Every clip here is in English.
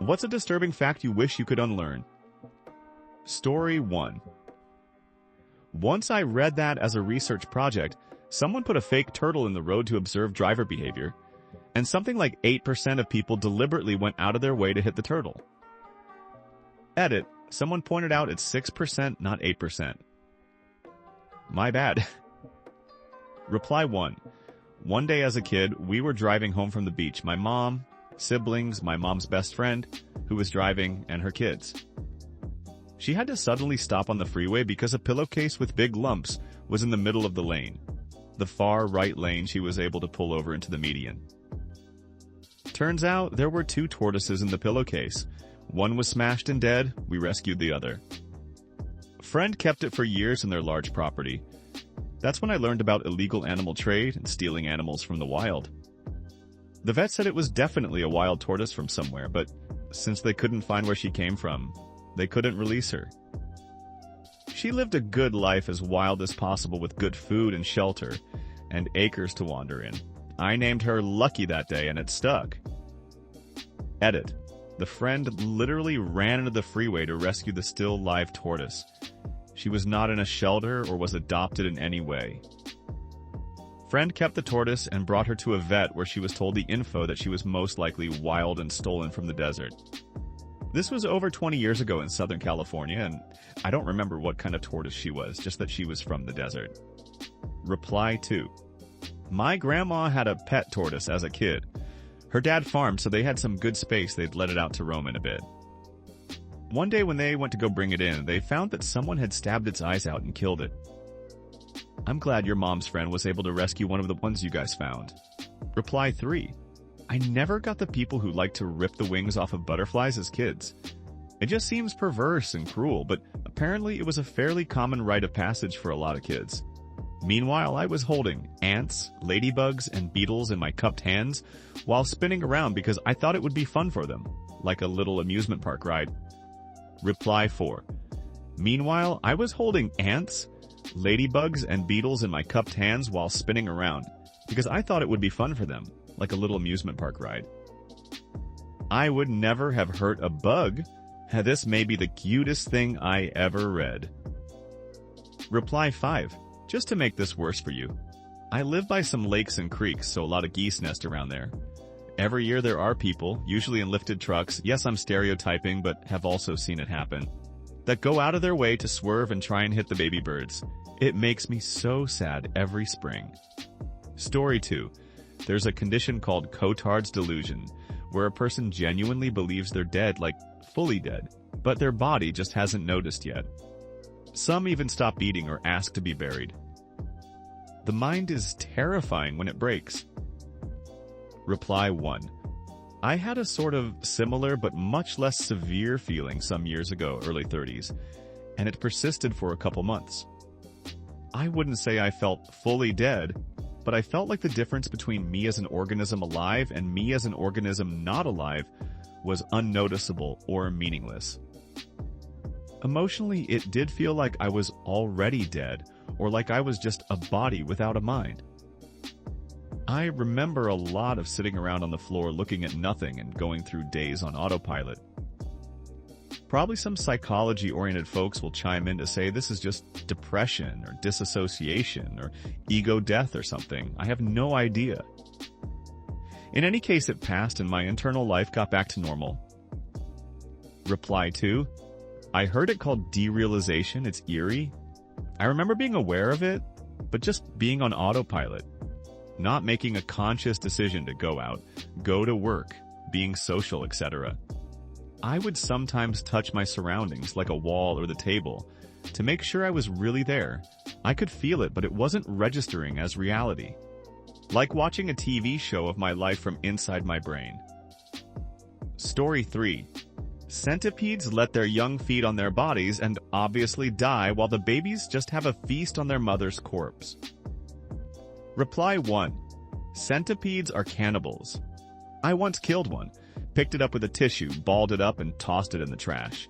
What's a disturbing fact you wish you could unlearn? Story 1. Once I read that as a research project, someone put a fake turtle in the road to observe driver behavior, and something like 8% of people deliberately went out of their way to hit the turtle. Edit. Someone pointed out it's 6%, not 8%. My bad. Reply 1. One day as a kid, we were driving home from the beach. My mom, siblings, my mom's best friend, who was driving, and her kids. She had to suddenly stop on the freeway because a pillowcase with big lumps was in the middle of the lane. The far right lane she was able to pull over into the median. Turns out there were 2 tortoises in the pillowcase. One was smashed and dead. We rescued the other. A friend kept it for years in their large property. That's when I learned about illegal animal trade and stealing animals from the wild. The vet said it was definitely a wild tortoise from somewhere, but since they couldn't find where she came from, they couldn't release her. She lived a good life, as wild as possible, with good food and shelter, and acres to wander in. I named her Lucky that day, and it stuck. Edit. The friend literally ran into the freeway to rescue the still live tortoise. She was not in a shelter or was adopted in any way. Friend kept the tortoise and brought her to a vet where she was told the info that she was most likely wild and stolen from the desert. This was over 20 years ago in Southern California, and I don't remember what kind of tortoise she was, just that she was from the desert. Reply 2. My grandma had a pet tortoise as a kid. Her dad farmed, so they had some good space. They'd let it out to roam in a bit. One day when they went to go bring it in, they found that someone had stabbed its eyes out and killed it. I'm glad your mom's friend was able to rescue one of the ones you guys found. Reply 3. I never got the people who like to rip the wings off of butterflies as kids. It just seems perverse and cruel, but apparently it was a fairly common rite of passage for a lot of kids. Meanwhile, I was holding ants, ladybugs, and beetles in my cupped hands while spinning around because I thought it would be fun for them, like a little amusement park ride. Reply 4. Meanwhile, I was holding ants, ladybugs, and beetles in my cupped hands while spinning around because I thought it would be fun for them, like a little amusement park ride. I would never have hurt a bug. This may be the cutest thing I ever read. Reply 5. Just to make this worse for you, I live by some lakes and creeks, so a lot of geese nest around there. Every year there are people, usually in lifted trucks, yes, I'm stereotyping, but have also seen it happen, that go out of their way to swerve and try and hit the baby birds. It makes me so sad every spring. Story 2. There's a condition called Cotard's delusion, where a person genuinely believes they're dead, like fully dead, but their body just hasn't noticed yet. Some even stop eating or ask to be buried. The mind is terrifying when it breaks. Reply 1. I had a sort of similar but much less severe feeling some years ago, early 30s, and it persisted for a couple months. I wouldn't say I felt fully dead, but I felt like the difference between me as an organism alive and me as an organism not alive was unnoticeable or meaningless. Emotionally, it did feel like I was already dead, or like I was just a body without a mind. I remember a lot of sitting around on the floor looking at nothing and going through days on autopilot. Probably some psychology-oriented folks will chime in to say this is just depression or disassociation or ego death or something. I have no idea. In any case, it passed and my internal life got back to normal. Reply 2. I heard it called derealization. It's eerie. I remember being aware of it, but just being on autopilot. Not making a conscious decision to go out, go to work, being social, etc. I would sometimes touch my surroundings, like a wall or the table, to make sure I was really there. I could feel it, but it wasn't registering as reality. Like watching a TV show of my life from inside my brain. Story 3. Centipedes let their young feed on their bodies and obviously die while the babies just have a feast on their mother's corpse. Reply 1. Centipedes are cannibals. I once killed one, picked it up with a tissue, balled it up, and tossed it in the trash.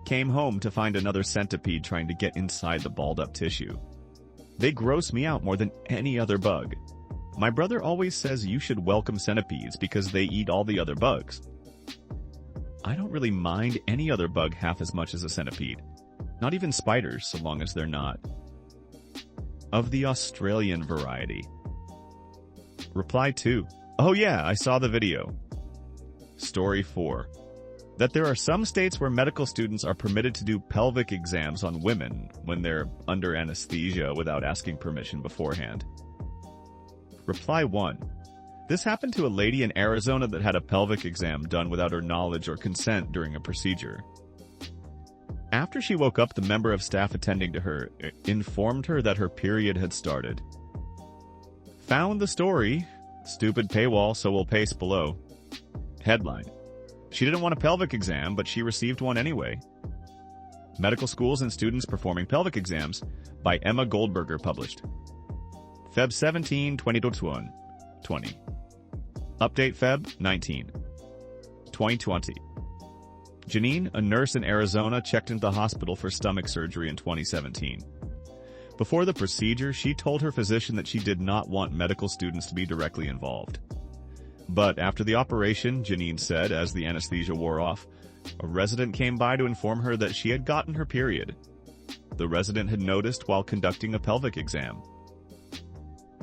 Came home to find another centipede trying to get inside the balled up tissue. They gross me out more than any other bug. My brother always says you should welcome centipedes because they eat all the other bugs. I don't really mind any other bug half as much as a centipede. Not even spiders, so long as they're not of the Australian variety. Reply 2. Oh yeah, I saw the video. Story 4. That there are some states where medical students are permitted to do pelvic exams on women when they're under anesthesia without asking permission beforehand. Reply 1. This happened to a lady in Arizona that had a pelvic exam done without her knowledge or consent during a procedure. After she woke up, the member of staff attending to her informed her that her period had started. Found the story. Stupid paywall, so we'll paste below. Headline. She didn't want a pelvic exam, but she received one anyway. Medical Schools and Students Performing Pelvic Exams by Emma Goldberger, published Feb 17, 2020. Update Feb 19, 2020. Janine, a nurse in Arizona, checked into the hospital for stomach surgery in 2017. Before the procedure, she told her physician that she did not want medical students to be directly involved. But after the operation, Janine said, as the anesthesia wore off, a resident came by to inform her that she had gotten her period. The resident had noticed while conducting a pelvic exam.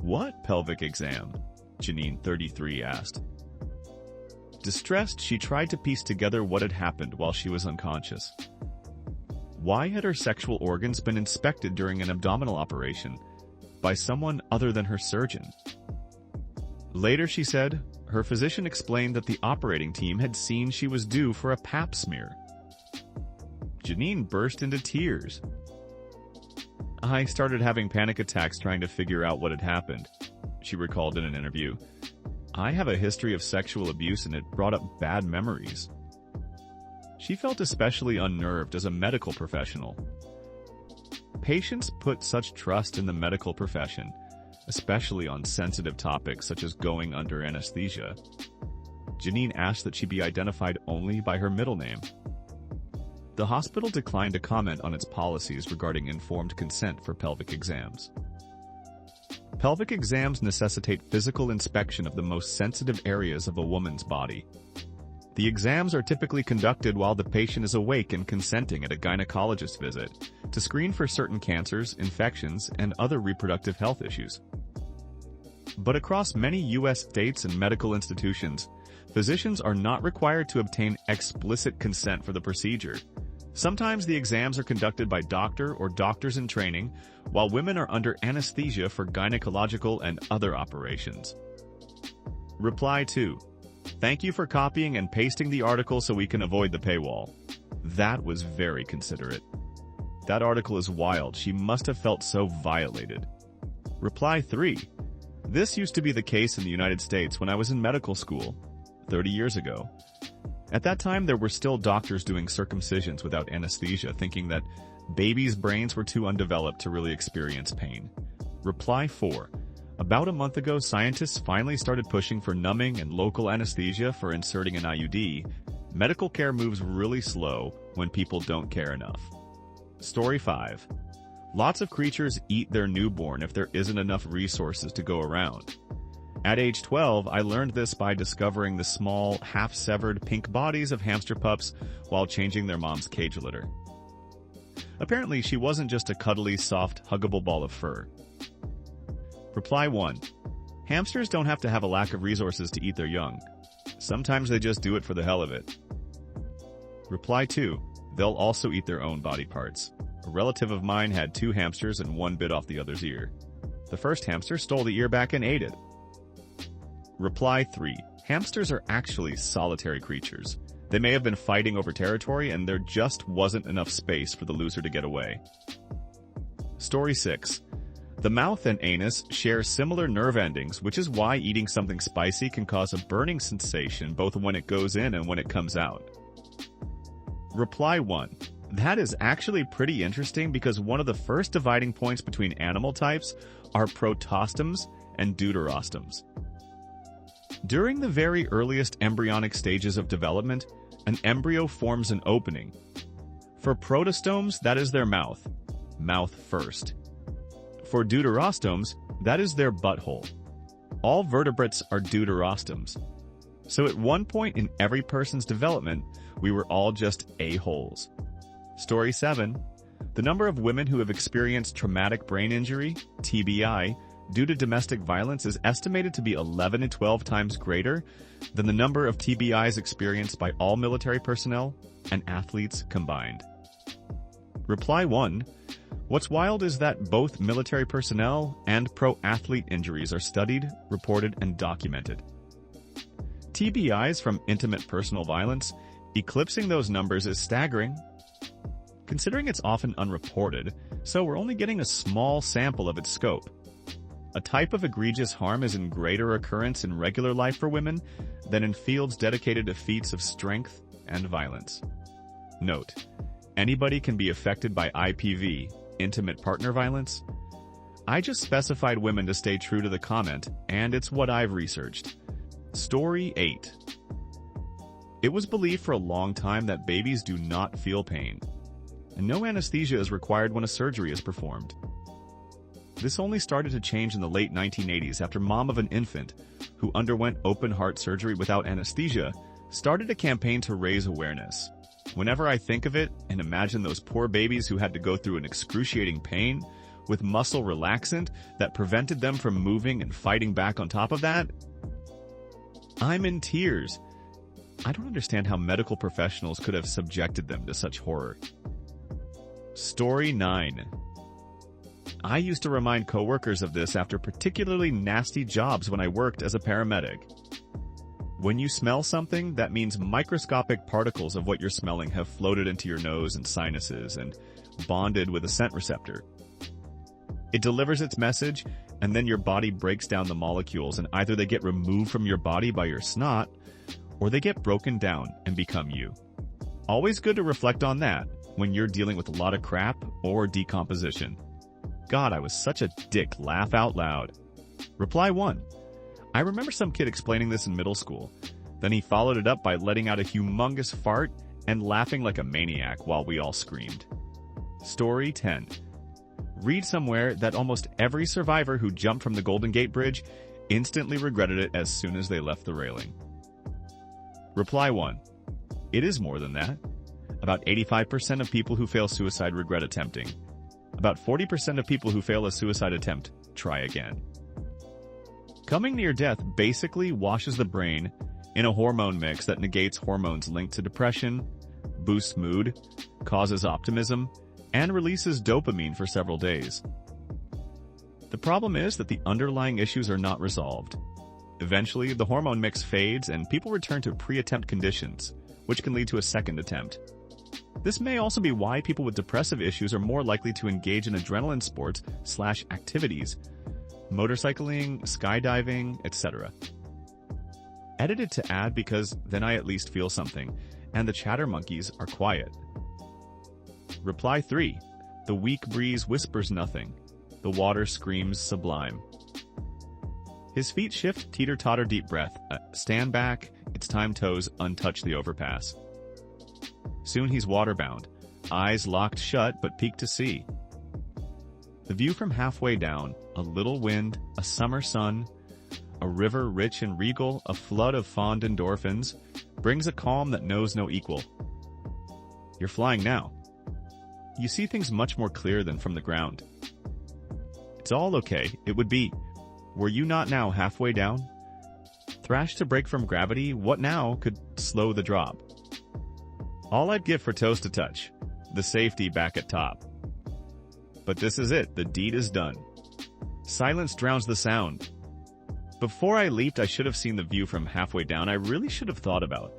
What pelvic exam? Janine, 33, asked. Distressed, she tried to piece together what had happened while she was unconscious. Why had her sexual organs been inspected during an abdominal operation by someone other than her surgeon? Later, she said, her physician explained that the operating team had seen she was due for a pap smear. Janine burst into tears. I started having panic attacks trying to figure out what had happened, she recalled in an interview. I have a history of sexual abuse and it brought up bad memories. She felt especially unnerved as a medical professional. Patients put such trust in the medical profession, especially on sensitive topics such as going under anesthesia. Janine asked that she be identified only by her middle name. The hospital declined to comment on its policies regarding informed consent for pelvic exams. Pelvic exams necessitate physical inspection of the most sensitive areas of a woman's body. The exams are typically conducted while the patient is awake and consenting at a gynecologist visit to screen for certain cancers, infections, and other reproductive health issues. But across many U.S. states and medical institutions, physicians are not required to obtain explicit consent for the procedure. Sometimes the exams are conducted by doctor or doctors in training, while women are under anesthesia for gynecological and other operations. Reply 2. Thank you for copying and pasting the article so we can avoid the paywall. That was very considerate. That article is wild. She must have felt so violated. Reply 3. This used to be the case in the United States when I was in medical school, 30 years ago. At that time, there were still doctors doing circumcisions without anesthesia, thinking that babies' brains were too undeveloped to really experience pain. Reply 4. About a month ago, scientists finally started pushing for numbing and local anesthesia for inserting an IUD. Medical care moves really slow when people don't care enough. Story 5. Lots of creatures eat their newborn if there isn't enough resources to go around. At age 12, I learned this by discovering the small, half-severed pink bodies of hamster pups while changing their mom's cage litter. Apparently, she wasn't just a cuddly, soft, huggable ball of fur. Reply 1. Hamsters don't have to have a lack of resources to eat their young. Sometimes they just do it for the hell of it. Reply 2. They'll also eat their own body parts. A relative of mine had 2 hamsters and one bit off the other's ear. The first hamster stole the ear back and ate it. Reply 3. Hamsters are actually solitary creatures. They may have been fighting over territory and there just wasn't enough space for the loser to get away. Story 6. The mouth and anus share similar nerve endings, which is why eating something spicy can cause a burning sensation both when it goes in and when it comes out. Reply 1. That is actually pretty interesting because one of the first dividing points between animal types are protostomes and deuterostomes. During the very earliest embryonic stages of development, an embryo forms an opening. For protostomes, that is their mouth first. For deuterostomes, that is their butthole. All vertebrates are deuterostomes. So at one point in every person's development, we were all just a-holes. Story 7. The number of women who have experienced traumatic brain injury, TBI, due to domestic violence is estimated to be 11 to 12 times greater than the number of TBIs experienced by all military personnel and athletes combined. Reply 1. What's wild is that both military personnel and pro-athlete injuries are studied, reported, and documented. TBIs from intimate personal violence, eclipsing those numbers is staggering. Considering it's often unreported, so we're only getting a small sample of its scope. A type of egregious harm is in greater occurrence in regular life for women than in fields dedicated to feats of strength and violence. Note: anybody can be affected by IPV, intimate partner violence. I just specified women to stay true to the comment, and it's what I've researched. Story 8. It was believed for a long time that babies do not feel pain, and no anesthesia is required when a surgery is performed. This only started to change in the late 1980s after mom of an infant, who underwent open-heart surgery without anesthesia, started a campaign to raise awareness. Whenever I think of it and imagine those poor babies who had to go through an excruciating pain with muscle relaxant that prevented them from moving and fighting back on top of that, I'm in tears. I don't understand how medical professionals could have subjected them to such horror. Story 9. I used to remind coworkers of this after particularly nasty jobs when I worked as a paramedic. When you smell something, that means microscopic particles of what you're smelling have floated into your nose and sinuses and bonded with a scent receptor. It delivers its message, and then your body breaks down the molecules, and either they get removed from your body by your snot, or they get broken down and become you. Always good to reflect on that when you're dealing with a lot of crap or decomposition. God, I was such a dick, laugh out loud. Reply 1. I remember some kid explaining this in middle school. Then he followed it up by letting out a humongous fart and laughing like a maniac while we all screamed. Story 10. Read somewhere that almost every survivor who jumped from the Golden Gate Bridge instantly regretted it as soon as they left the railing. Reply 1. It is more than that. About 85% of people who fail suicide regret attempting. About 40% of people who fail a suicide attempt try again. Coming near death basically washes the brain in a hormone mix that negates hormones linked to depression, boosts mood, causes optimism, and releases dopamine for several days. The problem is that the underlying issues are not resolved. Eventually, the hormone mix fades and people return to pre-attempt conditions, which can lead to a second attempt. This may also be why people with depressive issues are more likely to engage in adrenaline sports/activities, motorcycling, skydiving, etc. Edited to add because then I at least feel something, and the chatter monkeys are quiet. Reply 3. The weak breeze whispers nothing. The water screams sublime. His feet shift, teeter-totter, deep breath. Stand back, it's time toes untouch the overpass. Soon he's waterbound, eyes locked shut but peak to sea. The view from halfway down, a little wind, a summer sun, a river rich and regal, a flood of fond endorphins, brings a calm that knows no equal. You're flying now. You see things much more clear than from the ground. It's all okay, it would be. Were you not now halfway down? Thrashed to break from gravity, what now could slow the drop? All I'd give for toes to touch, the safety back at top. But this is it, the deed is done. Silence drowns the sound. Before I leaped, I should have seen the view from halfway down. I really should have thought about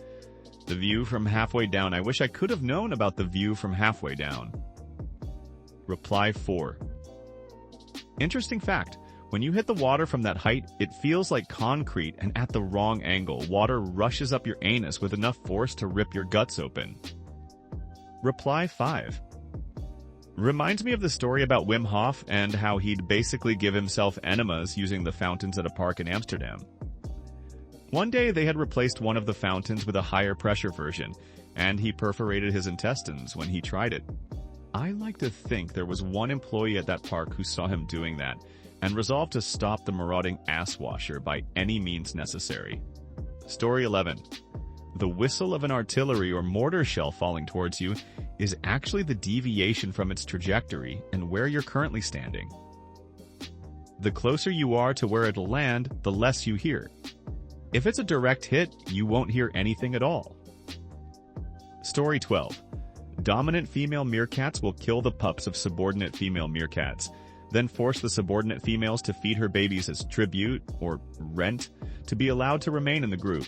the view from halfway down. I wish I could have known about the view from halfway down. Reply 4. Interesting fact. When you hit the water from that height, it feels like concrete and at the wrong angle. Water rushes up your anus with enough force to rip your guts open. Reply 5. Reminds me of the story about Wim Hof and how he'd basically give himself enemas using the fountains at a park in Amsterdam. One day they had replaced one of the fountains with a higher pressure version, and he perforated his intestines when he tried it. I like to think there was one employee at that park who saw him doing that, and resolved to stop the marauding ass washer by any means necessary. Story 11. The whistle of an artillery or mortar shell falling towards you is actually the deviation from its trajectory and where you're currently standing. The closer you are to where it'll land, the less you hear. If it's a direct hit, you won't hear anything at all. Story 12. Dominant female meerkats will kill the pups of subordinate female meerkats, then force the subordinate females to feed her babies as tribute, or rent, to be allowed to remain in the group.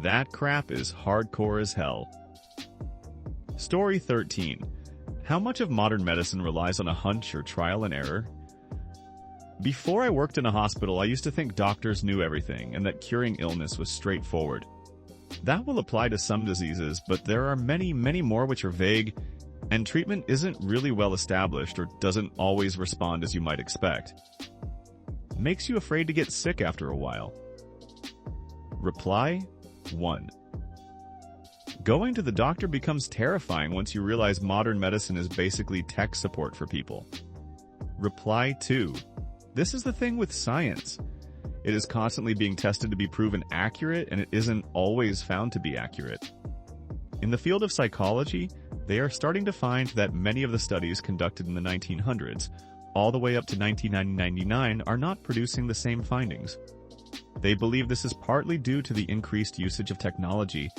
That crap is hardcore as hell. Story 13. How much of modern medicine relies on a hunch or trial and error? Before I worked in a hospital, I used to think doctors knew everything and that curing illness was straightforward. That will apply to some diseases, but there are many, many more which are vague, and treatment isn't really well established or doesn't always respond as you might expect. Makes you afraid to get sick after a while. Reply 1. Going to the doctor becomes terrifying once you realize modern medicine is basically tech support for people. Reply 2. This is the thing with science. It is constantly being tested to be proven accurate, and it isn't always found to be accurate. In the field of psychology, they are starting to find that many of the studies conducted in the 1900s, all the way up to 1999, are not producing the same findings. They believe this is partly due to the increased usage of technology,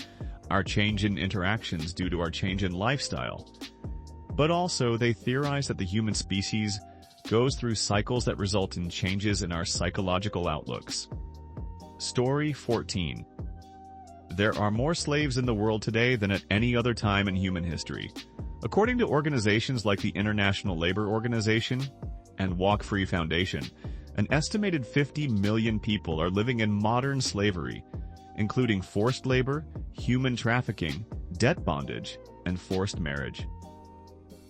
our change in interactions due to our change in lifestyle. But also, they theorize that the human species goes through cycles that result in changes in our psychological outlooks. Story 14. There are more slaves in the world today than at any other time in human history. According to organizations like the International Labor Organization and Walk Free Foundation, an estimated 50 million people are living in modern slavery, including forced labor, human trafficking, debt bondage, and forced marriage.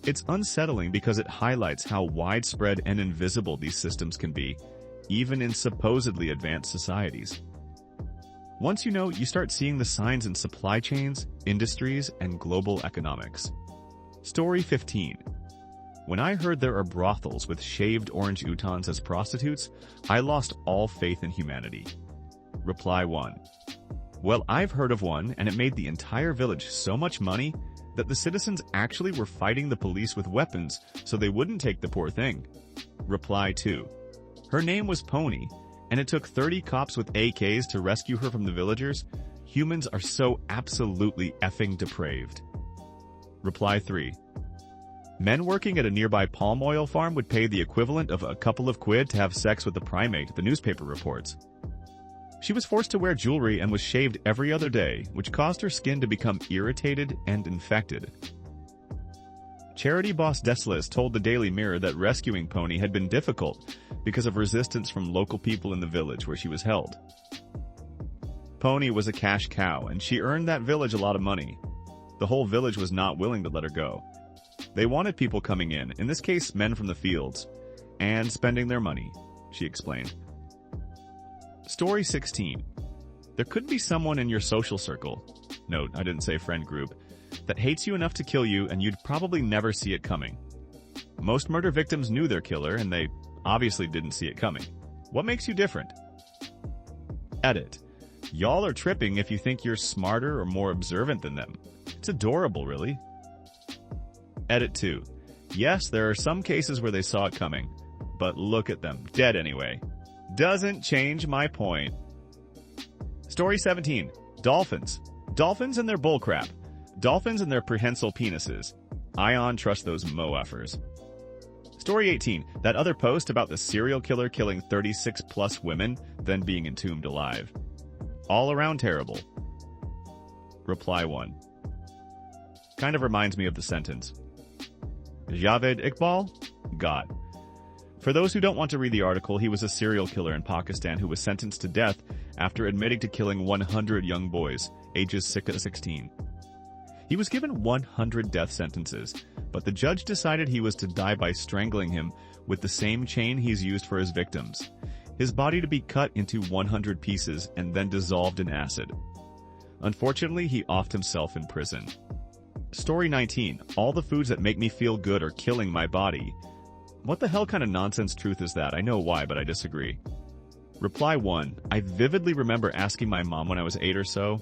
It's unsettling because it highlights how widespread and invisible these systems can be, even in supposedly advanced societies. Once you know, you start seeing the signs in supply chains, industries, and global economics. Story 15. When I heard there are brothels with shaved orange utans as prostitutes, I lost all faith in humanity. Reply 1. Well, I've heard of one, and it made the entire village so much money that the citizens actually were fighting the police with weapons so they wouldn't take the poor thing. Reply 2. Her name was Pony, and it took 30 cops with AKs to rescue her from the villagers. Humans are so absolutely effing depraved. Reply 3. Men working at a nearby palm oil farm would pay the equivalent of a couple of quid to have sex with the primate, the newspaper reports. She was forced to wear jewelry and was shaved every other day, which caused her skin to become irritated and infected. Charity boss Deslis told the Daily Mirror that rescuing Pony had been difficult because of resistance from local people in the village where she was held. Pony was a cash cow, and she earned that village a lot of money. The whole village was not willing to let her go. They wanted people coming in this case men from the fields, and spending their money, she explained. Story 16. There could be someone in your social circle, note, I didn't say friend group, that hates you enough to kill you and you'd probably never see it coming. Most murder victims knew their killer and they obviously didn't see it coming. What makes you different? Edit. Y'all are tripping if you think you're smarter or more observant than them. It's adorable, really. Edit 2. Yes, there are some cases where they saw it coming, but look at them, dead anyway. Doesn't change my point. Story 17. Dolphins. Dolphins and their bullcrap. Dolphins and their prehensile penises. Ion trust those mo-effers. Story 18. That other post about the serial killer killing 36+ women, then being entombed alive. All around terrible. Reply 1. Kind of reminds me of the sentence. Javed Iqbal? God. For those who don't want to read the article, he was a serial killer in Pakistan who was sentenced to death after admitting to killing 100 young boys, ages 6 to 16. He was given 100 death sentences, but the judge decided he was to die by strangling him with the same chain he's used for his victims, his body to be cut into 100 pieces and then dissolved in acid. Unfortunately, he offed himself in prison. Story 19. All the foods that make me feel good are killing my body. What the hell kind of nonsense truth is that? I know why, but I disagree. Reply 1. I vividly remember asking my mom when I was 8 or so,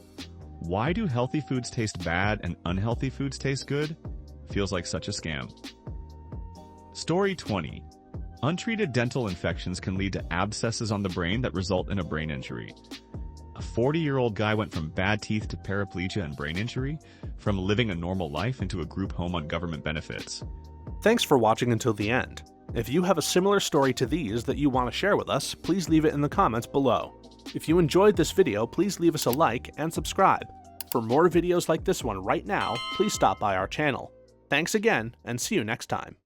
why do healthy foods taste bad and unhealthy foods taste good? Feels like such a scam. Story 20. Untreated dental infections can lead to abscesses on the brain that result in a brain injury. A 40-year-old guy went from bad teeth to paraplegia and brain injury, from living a normal life into a group home on government benefits. Thanks for watching until the end. If you have a similar story to these that you want to share with us, please leave it in the comments below. If you enjoyed this video, please leave us a like and subscribe. For more videos like this one right now, please stop by our channel. Thanks again, and see you next time.